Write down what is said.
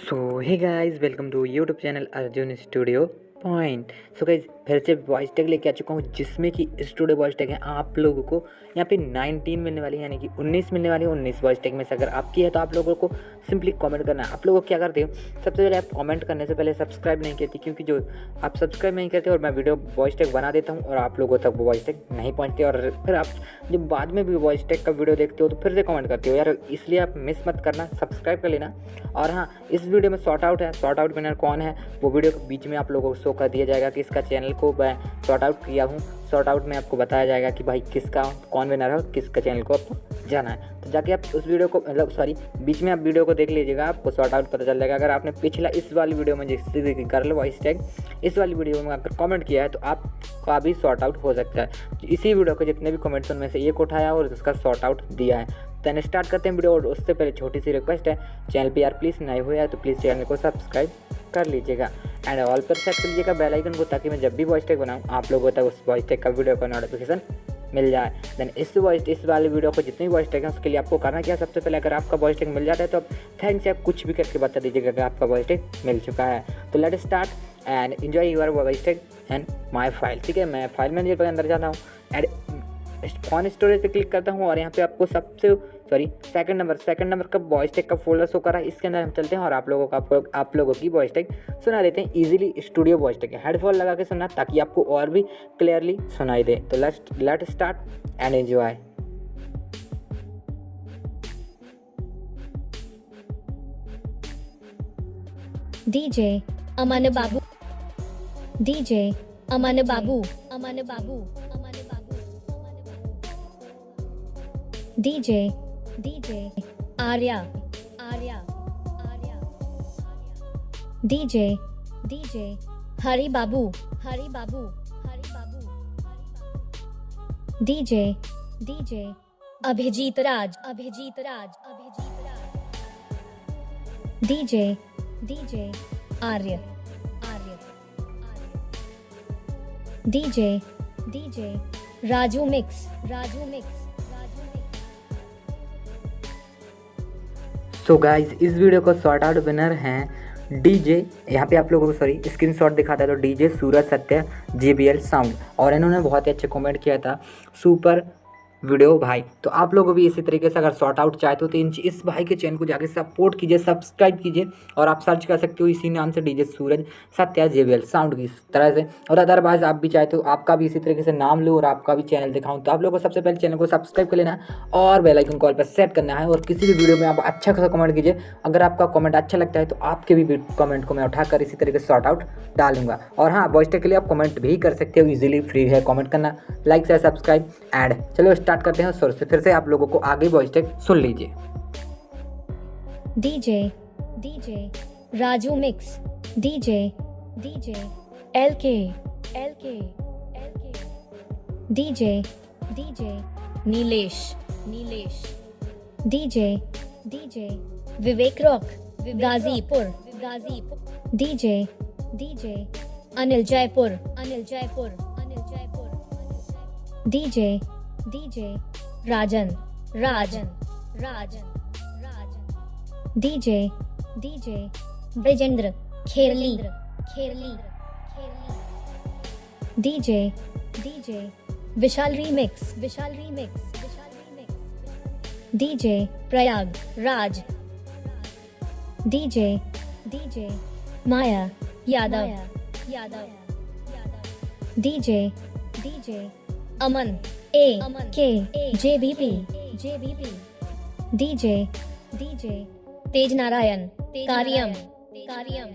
So hey guys, welcome to YouTube channel Arjun studio point. So guys, फिर से voice tag लेके आ चुका हूँ, जिसमें कि स्टूडियो वॉइस टैग है आप लोगों को यहाँ पे 19 मिलने वाली है, यानी कि 19 मिलने वाली है। 19 वॉइस टैग में से अगर आपकी है तो आप लोगों को सिंपली कमेंट करना है। आप लोगों को क्या करते हो, सबसे पहले आप कमेंट करने से पहले सब्सक्राइब नहीं करती, क्योंकि जो आप सब्सक्राइब नहीं करते और मैं वीडियो वॉइस टैग बना देता हूँ और आप लोगों तक वो वॉइस टैग नहीं पहुँचते, और फिर आप जब बाद में भी वॉइस टैग का वीडियो देखते हो तो फिर से कमेंट करते हो यार, इसलिए आप मिस मत करना, सब्सक्राइब कर लेना। और हाँ, इस वीडियो में शॉर्ट आउट है, शॉर्ट आउट विनर कौन है वो वीडियो के बीच में आप लोगों को शो कर दिया जाएगा कि इसका चैनल को मैं शॉर्ट आउट किया हूँ। शॉर्ट आउट में आपको बताया जाएगा कि भाई किसका कौन विनर है और किसका चैनल को आपको जाना है। तो जाके आप उस वीडियो को बीच में आप वीडियो को देख लीजिएगा, आपको शॉर्ट आउट पता चल जाएगा। अगर आपने पिछला इस वाली वीडियो में जैसे कर लो वॉइस टैग, इस वाली वीडियो में अगर कमेंट किया है तो आपका भी शॉर्ट आउट हो सकता है। इसी वीडियो के जितने भी कमेंट्स उनमें से एक उठाया और उसका शॉर्ट आउट दिया है। तो स्टार्ट करते हैं वीडियो, और उससे पहले छोटी सी रिक्वेस्ट है, चैनल पे यार प्लीज़ नए हुए हैं तो प्लीज़ चैनल को सब्सक्राइब कर लीजिएगा एंड ऑल पर सेट कर लीजिएगा बेल आइकन को, ताकि मैं जब भी वॉइस टैग बनाऊँ आप लोगों तक उस वॉइस टैग का वीडियो का नोटिफिकेशन मिल जाए। देन इस वाले वीडियो को जितनी वॉइस टैग है उसके लिए आपको करना क्या है, सबसे पहले अगर आपका वॉइस टैग मिल जाता है तो आप थैंक्स से आप कुछ भी करके बता दीजिएगा कि आपका वॉइस टैग मिल चुका है। तो let start and enjoy your voice tag and my file. ठीक है, मैं फाइल मैनेजर पर अंदर जाता हूँ एंड फोन स्टोरेज पे क्लिक करता हूँ, और यहाँ पे आपको सेकंड नंबर का वॉइस टैग का फोल्डर शो करा है। इसके अंदर हम चलते हैं और आप लोगों की वॉइस टैग सुना देते हैं easily. Studio voice tag headphone लगा के सुनना, ताकि आपको और भी क्लियरली सुनाई दे। तो let start and enjoy. DJ Aman Babu, DJ Aman Babu, Aman Babu, Aman Babu, DJ DJ Arya, Arya, Arya, DJ DJ Hari Babu, Hari Babu, Hari Babu, DJ DJ Abhijeet Raj, Abhijeet Raj, Abhijeet Raj, DJ DJ Arya, Arya, DJ DJ Raju mix, Raju mix, Raju mix. So guys, इस वीडियो को शॉर्ट आउट विनर हैं डीजे, यहाँ पे आप लोगों को स्क्रीनशॉट दिखाता है तो डीजे सूरज सत्य JBL साउंड, और इन्होंने बहुत ही अच्छे कमेंट किया था, सुपर वीडियो भाई। तो आप लोगों को भी इसी तरीके से अगर शॉर्ट आउट चाहते हो तो इस भाई के चैनल को जाके सपोर्ट कीजिए, सब्सक्राइब कीजिए, और आप सर्च कर सकते हो इसी नाम से डीजे सूरज सत्या JBL साउंड की तरह से। और अदरवाइज आप भी चाहते हो आपका भी इसी तरीके से नाम लो और आपका भी चैनल दिखाऊं, तो आप लोगों को सबसे पहले चैनल को सब्सक्राइब कर लेना है और बेल आइकन कॉल पर सेट करना है। और किसी भी वीडियो में आप अच्छा खासा कमेंट कीजिए, अगर आपका कमेंट अच्छा लगता है तो आपके भी कमेंट को मैं उठाकर इसी तरीके से शॉर्ट आउट डालूंगा। और हाँ, वॉइस टैग के लिए आप कमेंट भी कर सकते हो, इजीली फ्री है कमेंट करना, लाइक शेयर सब्सक्राइब एंड चलो स्टार्ट करते हैं। सोर्स से फिर से आप लोगों को आगे वॉइस टैग सुन लीजिए। DJ DJ Raju mix, DJ DJ LK, LK, LK, DJ DJ Nilesh, Nilesh, DJ DJ Vivek rock, Ghazipur, Ghazipur, DJ DJ Anil Jaipur, Anil Jaipur, Anil Jaipur, DJ DJ Rajan, Rajan, Rajan, Rajan, DJ DJ Brajendra Kherli, Kherli, Kherli, DJ DJ Vishal remix, Vishal remix, Vishal remix, DJ Prayag Raj, DJ DJ Maya Yadav, Yadav, DJ DJ Aman के JBP, JBP, DJ DJ Tej Narayan कार्यम, कार्यम,